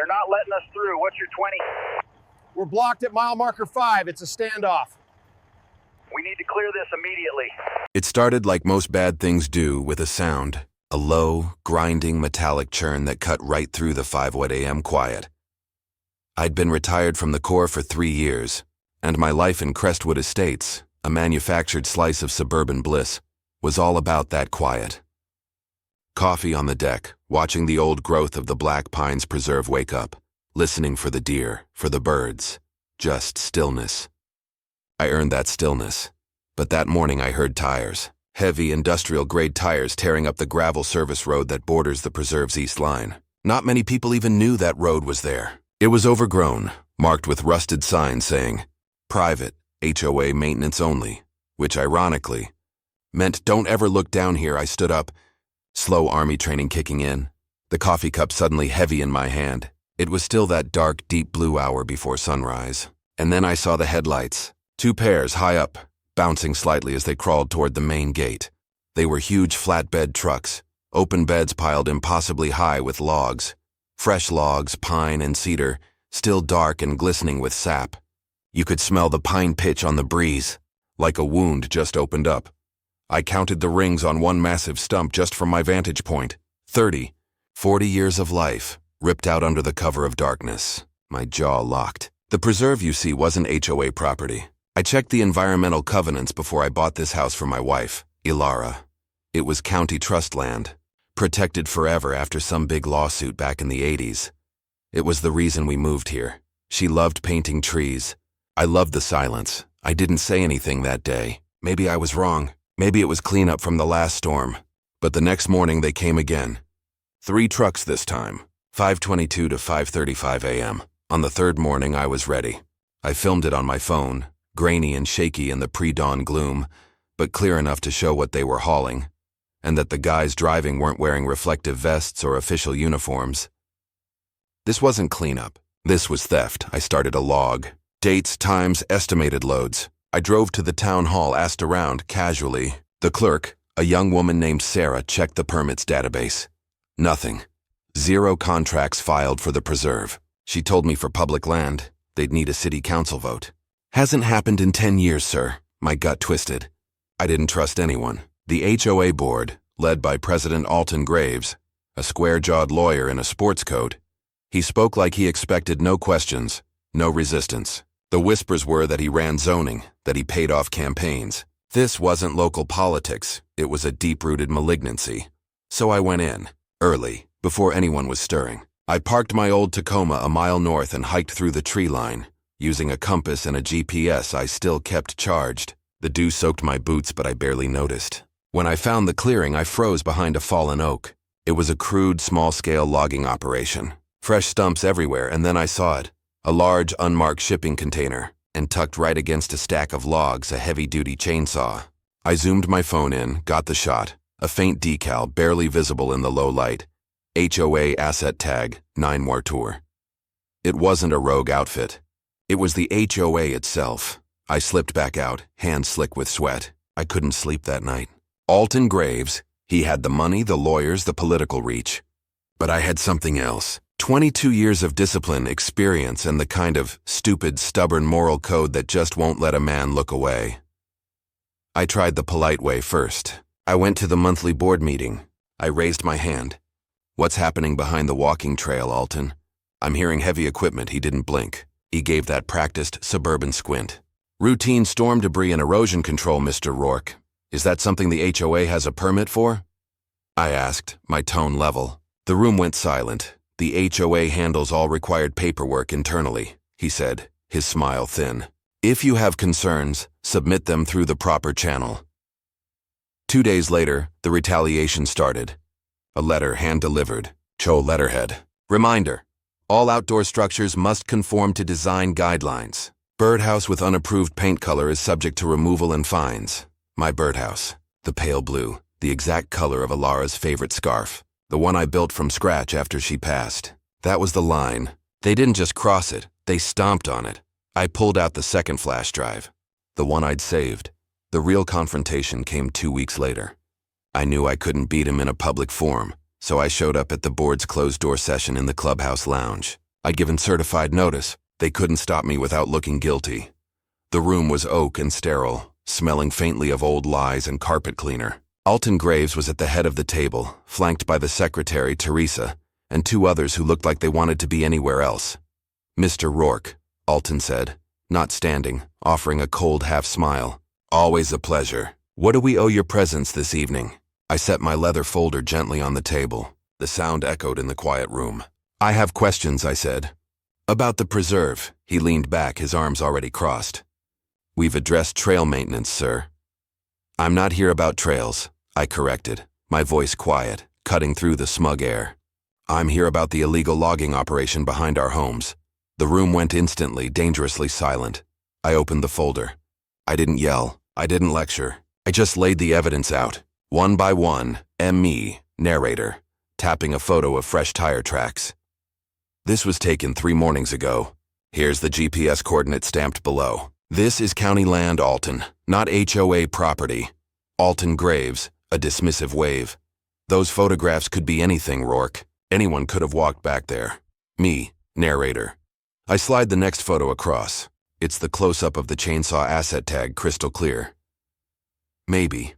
They're not letting us through. What's your 20? We're blocked at mile marker 5. It's a standoff. We need to clear this immediately. It started like most bad things do, with a sound. A low, grinding metallic churn that cut right through the 5 a.m. quiet. I'd been retired from the Corps for 3 years, and my life in Crestwood Estates, a manufactured slice of suburban bliss, was all about that quiet. Coffee on the deck, watching the old growth of the Black Pines Preserve wake up, listening for the deer, for the birds, just stillness. I earned that stillness, but that morning I heard tires, heavy industrial-grade tires tearing up the gravel service road that borders the Preserve's east line. Not many people even knew that road was there. It was overgrown, marked with rusted signs saying, "Private, HOA maintenance only," which ironically meant don't ever look down here. I stood up, slow army training kicking in, the coffee cup suddenly heavy in my hand. It was still that dark, deep blue hour before sunrise. And then I saw the headlights, 2 pairs high up, bouncing slightly as they crawled toward the main gate. They were huge flatbed trucks, open beds piled impossibly high with logs. Fresh logs, pine and cedar, still dark and glistening with sap. You could smell the pine pitch on the breeze, like a wound just opened up. I counted the rings on one massive stump just from my vantage point. 30, 40 years of life, ripped out under the cover of darkness. My jaw locked. The Preserve, you see, wasn't HOA property. I checked the environmental covenants before I bought this house for my wife, Ilara. It was county trust land, protected forever after some big lawsuit back in the 80s. It was the reason we moved here. She loved painting trees. I loved the silence. I didn't say anything that day. Maybe I was wrong. Maybe it was cleanup from the last storm. But the next morning they came again. 3 trucks this time, 5:22 to 5:35 a.m. On the 3rd morning I was ready. I filmed it on my phone, grainy and shaky in the pre-dawn gloom, but clear enough to show what they were hauling, and that the guys driving weren't wearing reflective vests or official uniforms. This wasn't cleanup. This was theft. I started a log. Dates, times, estimated loads. I drove to the town hall, asked around, casually. The clerk, a young woman named Sarah, checked the permits database. Nothing. 0 contracts filed for the Preserve. She told me for public land, they'd need a city council vote. Hasn't happened in 10 years, sir. My gut twisted. I didn't trust anyone. The HOA board, led by President Alton Graves, a square-jawed lawyer in a sports coat, he spoke like he expected no questions, no resistance. The whispers were that he ran zoning, that he paid off campaigns. This wasn't local politics. It was a deep-rooted malignancy. So I went in, early, before anyone was stirring. I parked my old Tacoma a mile north and hiked through the tree line. Using a compass and a GPS I still kept charged. The dew soaked my boots, but I barely noticed. When I found the clearing, I froze behind a fallen oak. It was a crude, small-scale logging operation. Fresh stumps everywhere, and then I saw it. A large, unmarked shipping container, and tucked right against a stack of logs, a heavy-duty chainsaw. I zoomed my phone in, got the shot. A faint decal, barely visible in the low light. HOA asset tag, 9 more tour. It wasn't a rogue outfit. It was the HOA itself. I slipped back out, hands slick with sweat. I couldn't sleep that night. Alton Graves, he had the money, the lawyers, the political reach. But I had something else. 22 years of discipline, experience, and the kind of stupid, stubborn moral code that just won't let a man look away. I tried the polite way first. I went to the monthly board meeting. I raised my hand. "What's happening behind the walking trail, Alton?" "I'm hearing heavy equipment." He didn't blink. He gave that practiced suburban squint. "Routine storm debris and erosion control, Mr. Rourke. Is that something the HOA has a permit for?" I asked, my tone level. The room went silent. "The HOA handles all required paperwork internally," he said, his smile thin. "If you have concerns, submit them through the proper channel." 2 days later, the retaliation started. A letter hand-delivered, Cho letterhead. "Reminder. All outdoor structures must conform to design guidelines. Birdhouse with unapproved paint color is subject to removal and fines." My birdhouse. The pale blue, the exact color of Ilara's favorite scarf. The one I built from scratch after she passed. That was the line. They didn't just cross it, they stomped on it. I pulled out the second flash drive. The one I'd saved. The real confrontation came 2 weeks later. I knew I couldn't beat him in a public forum, so I showed up at the board's closed-door session in the clubhouse lounge. I'd given certified notice. They couldn't stop me without looking guilty. The room was oak and sterile, smelling faintly of old lies and carpet cleaner. Alton Graves was at the head of the table, flanked by the secretary, Teresa, and two others who looked like they wanted to be anywhere else. "Mr. Rourke," Alton said, not standing, offering a cold half-smile. "Always a pleasure. What do we owe your presence this evening?" I set my leather folder gently on the table. The sound echoed in the quiet room. "I have questions," I said. "About the preserve." He leaned back, his arms already crossed. "We've addressed trail maintenance, sir." "I'm not here about trails," I corrected, my voice quiet, cutting through the smug air. "I'm here about the illegal logging operation behind our homes." The room went instantly, dangerously silent. I opened the folder. I didn't yell. I didn't lecture. I just laid the evidence out, one by one, me, narrator, tapping a photo of fresh tire tracks. "This was taken 3 mornings ago. Here's the GPS coordinate stamped below. This is county land, Alton, not HOA property." Alton Graves, a dismissive wave. "Those photographs could be anything, Rourke. Anyone could have walked back there." Me, narrator. I slide the next photo across. It's the close-up of the chainsaw asset tag, crystal clear. "Maybe.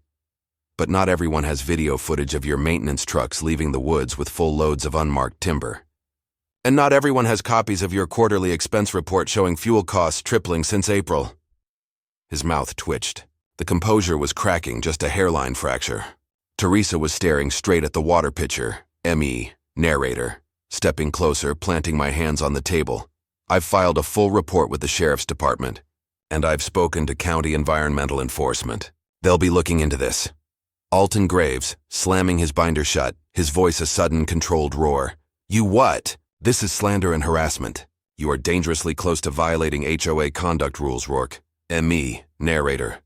But not everyone has video footage of your maintenance trucks leaving the woods with full loads of unmarked timber. And not everyone has copies of your quarterly expense report showing fuel costs tripling since April." His mouth twitched. The composure was cracking, just a hairline fracture. Teresa was staring straight at the water pitcher, me, narrator. Stepping closer, planting my hands on the table. "I've filed a full report with the Sheriff's Department, and I've spoken to County Environmental Enforcement. They'll be looking into this." Alton Graves, slamming his binder shut, his voice a sudden, controlled roar. "You what? This is slander and harassment. You are dangerously close to violating HOA conduct rules, Rourke." Me, narrator.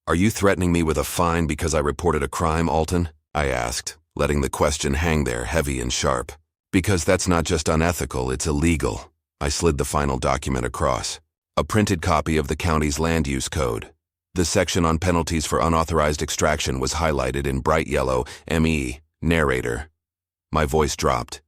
"Are you threatening me with a fine because I reported a crime, Alton?" I asked, letting the question hang there, heavy and sharp. "Because that's not just unethical, it's illegal." I slid the final document across. A printed copy of the county's land use code. The section on penalties for unauthorized extraction was highlighted in bright yellow, me, narrator. My voice dropped.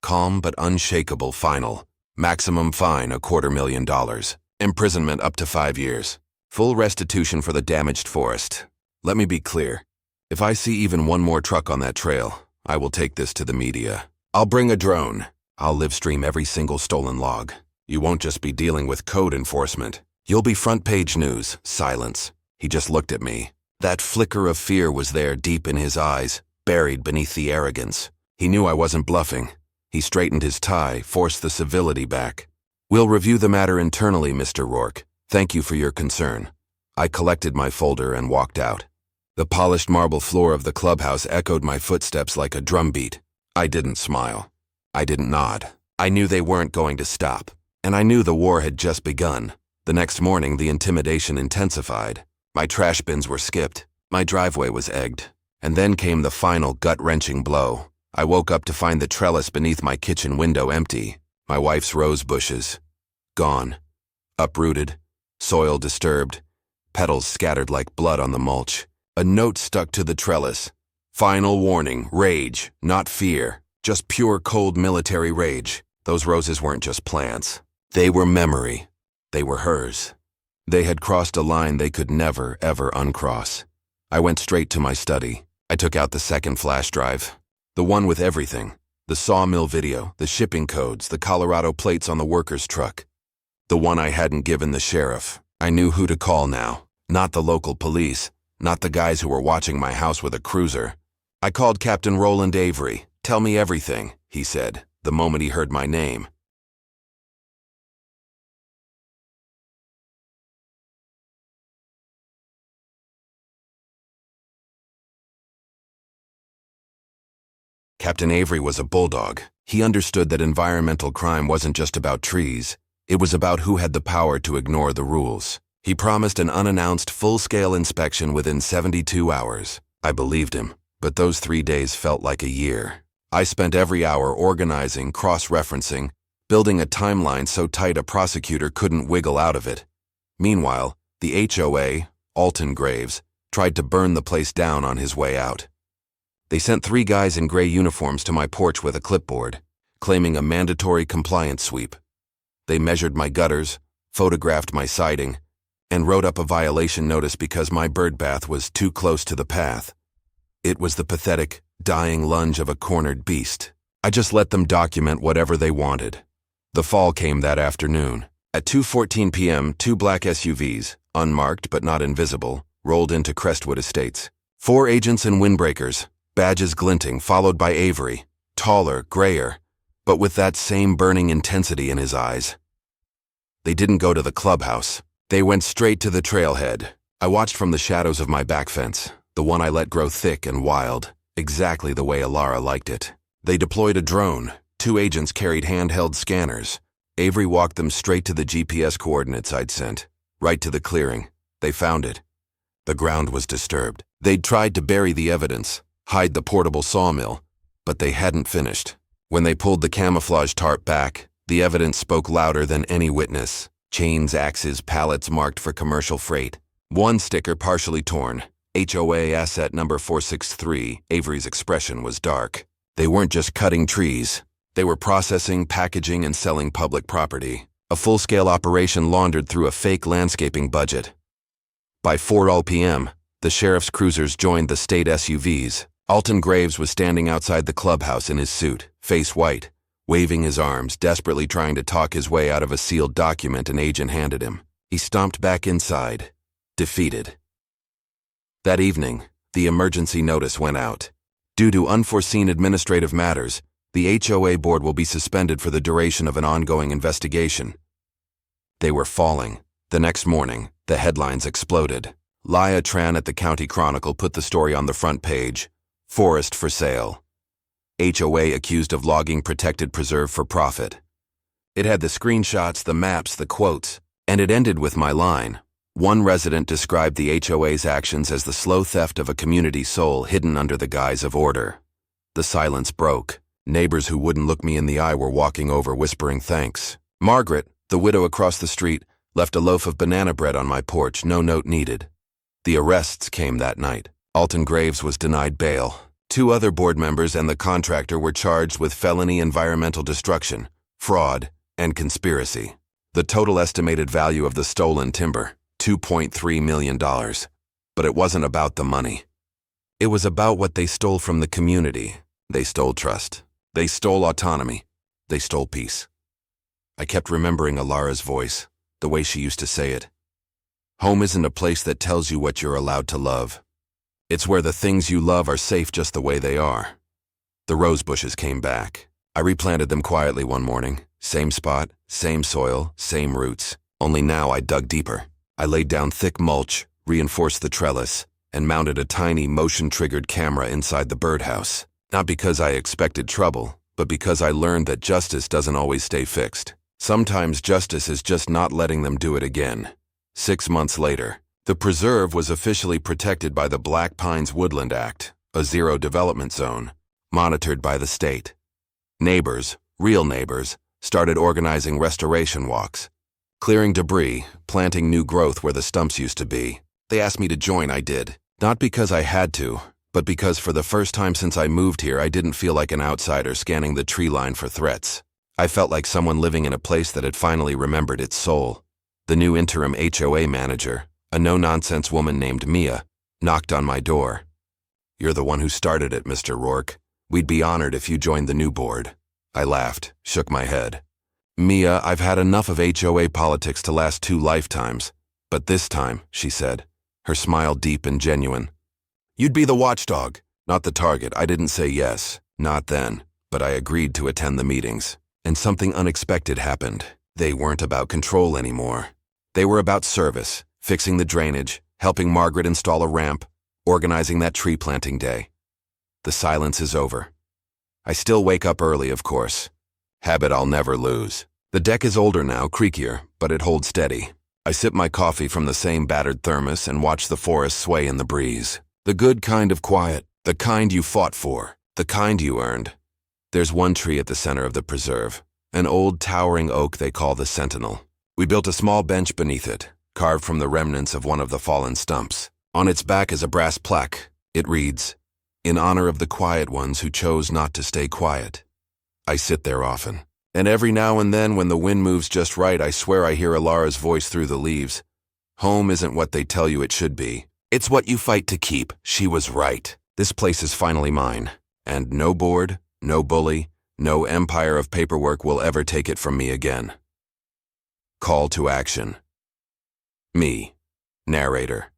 Calm but unshakable final. Maximum fine $250,000. Imprisonment up to 5 years. Full restitution for the damaged forest. Let me be clear. If I see even one more truck on that trail, I will take this to the media. I'll bring a drone. I'll live stream every single stolen log. You won't just be dealing with code enforcement. You'll be front page news. Silence. He just looked at me. That flicker of fear was there deep in his eyes, buried beneath the arrogance. He knew I wasn't bluffing. He straightened his tie, forced the civility back. "We'll review the matter internally, Mr. Rourke. Thank you for your concern." I collected my folder and walked out. The polished marble floor of the clubhouse echoed my footsteps like a drumbeat. I didn't smile. I didn't nod. I knew they weren't going to stop. And I knew the war had just begun. The next morning, the intimidation intensified. My trash bins were skipped. My driveway was egged. And then came the final gut-wrenching blow. I woke up to find the trellis beneath my kitchen window empty. My wife's rose bushes. Gone. Uprooted. Soil disturbed. Petals scattered like blood on the mulch. A note stuck to the trellis. "Final warning, rage, not fear. Just pure cold military rage." Those roses weren't just plants. They were memory. They were hers. They had crossed a line they could never, ever uncross. I went straight to my study. I took out the second flash drive. The one with everything. The sawmill video, the shipping codes, the Colorado plates on the worker's truck. The one I hadn't given the sheriff. I knew who to call now. Not the local police. Not the guys who were watching my house with a cruiser. I called Captain Roland Avery. "Tell me everything," he said, the moment he heard my name. Captain Avery was a bulldog. He understood that environmental crime wasn't just about trees. It was about who had the power to ignore the rules. He promised an unannounced full-scale inspection within 72 hours. I believed him, but those 3 days felt like a year. I spent every hour organizing, cross-referencing, building a timeline so tight a prosecutor couldn't wiggle out of it. Meanwhile, the HOA, Alton Graves, tried to burn the place down on his way out. They sent 3 guys in gray uniforms to my porch with a clipboard. claiming a mandatory compliance sweep. They measured my gutters, photographed my siding, and wrote up a violation notice because my bird bath was too close to the path. It was the pathetic, dying lunge of a cornered beast. I just let them document whatever they wanted. The fall came that afternoon. At 2:14 p.m., 2 black SUVs, unmarked but not invisible, rolled into Crestwood Estates. 4 agents and windbreakers, badges glinting, followed by Avery, taller, grayer, but with that same burning intensity in his eyes. They didn't go to the clubhouse. They went straight to the trailhead. I watched from the shadows of my back fence, the one I let grow thick and wild, exactly the way Alara liked it. They deployed a drone. 2 agents carried handheld scanners. Avery walked them straight to the GPS coordinates I'd sent, right to the clearing. They found it. The ground was disturbed. They'd tried to bury the evidence, hide the portable sawmill, but they hadn't finished. When they pulled the camouflage tarp back, the evidence spoke louder than any witness. Chains, axes, pallets marked for commercial freight. One sticker partially torn. HOA asset number 463. Avery's expression was dark. They weren't just cutting trees. They were processing, packaging, and selling public property. A full-scale operation laundered through a fake landscaping budget. By 4 p.m., the sheriff's cruisers joined the state SUVs. Alton Graves was standing outside the clubhouse in his suit, face white, waving his arms, desperately trying to talk his way out of a sealed document an agent handed him. He stomped back inside, defeated. That evening, the emergency notice went out. Due to unforeseen administrative matters, the HOA board will be suspended for the duration of an ongoing investigation. They were falling. The next morning, the headlines exploded. Leah Tran at the County Chronicle put the story on the front page. Forest for sale. HOA accused of logging protected preserve for profit. It had the screenshots, the maps, the quotes, and it ended with my line. One resident described the HOA's actions as the slow theft of a community soul hidden under the guise of order. The silence broke. Neighbors who wouldn't look me in the eye were walking over whispering thanks. Margaret, the widow across the street, left a loaf of banana bread on my porch, no note needed. The arrests came that night. Alton Graves was denied bail. 2 other board members and the contractor were charged with felony environmental destruction, fraud, and conspiracy. The total estimated value of the stolen timber, $2.3 million. But it wasn't about the money. It was about what they stole from the community. They stole trust. They stole autonomy. They stole peace. I kept remembering Alara's voice, the way she used to say it. Home isn't a place that tells you what you're allowed to love. It's where the things you love are safe just the way they are. The rose bushes came back. I replanted them quietly one morning. Same spot, same soil, same roots. Only now I dug deeper. I laid down thick mulch, reinforced the trellis, and mounted a tiny motion-triggered camera inside the birdhouse. Not because I expected trouble, but because I learned that justice doesn't always stay fixed. Sometimes justice is just not letting them do it again. 6 months later, the preserve was officially protected by the Black Pines Woodland Act, a zero development zone, monitored by the state. Neighbors, real neighbors, started organizing restoration walks, clearing debris, planting new growth where the stumps used to be. They asked me to join, I did. Not because I had to, but because for the first time since I moved here, I didn't feel like an outsider scanning the tree line for threats. I felt like someone living in a place that had finally remembered its soul. The new interim HOA manager, a no-nonsense woman named Mia, knocked on my door. "You're the one who started it, Mr. Rourke. We'd be honored if you joined the new board." I laughed, shook my head. "Mia, I've had enough of HOA politics to last 2 lifetimes. But this time," she said, her smile deep and genuine. "You'd be the watchdog, not the target." I didn't say yes, not then, but I agreed to attend the meetings. And something unexpected happened. They weren't about control anymore. They were about service, fixing the drainage, helping Margaret install a ramp, organizing that tree planting day. The silence is over. I still wake up early, of course. Habit I'll never lose. The deck is older now, creakier, but it holds steady. I sip my coffee from the same battered thermos and watch the forest sway in the breeze. The good kind of quiet, the kind you fought for, the kind you earned. There's one tree at the center of the preserve, an old towering oak they call the Sentinel. We built a small bench beneath it, carved from the remnants of one of the fallen stumps. On its back is a brass plaque. It reads, "In honor of the quiet ones who chose not to stay quiet." I sit there often. And every now and then when the wind moves just right, I swear I hear Alara's voice through the leaves. Home isn't what they tell you it should be. It's what you fight to keep. She was right. This place is finally mine. And no board, no bully, no empire of paperwork will ever take it from me again. Call to action. Me, narrator.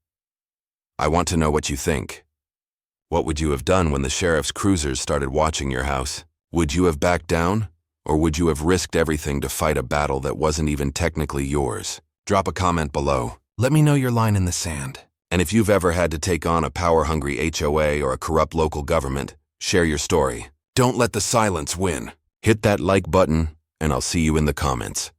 I want to know what you think. What would you have done when the sheriff's cruisers started watching your house? Would you have backed down? Or would you have risked everything to fight a battle that wasn't even technically yours? Drop a comment below. Let me know your line in the sand. And if you've ever had to take on a power-hungry HOA or a corrupt local government, share your story. Don't let the silence win. Hit that like button, and I'll see you in the comments.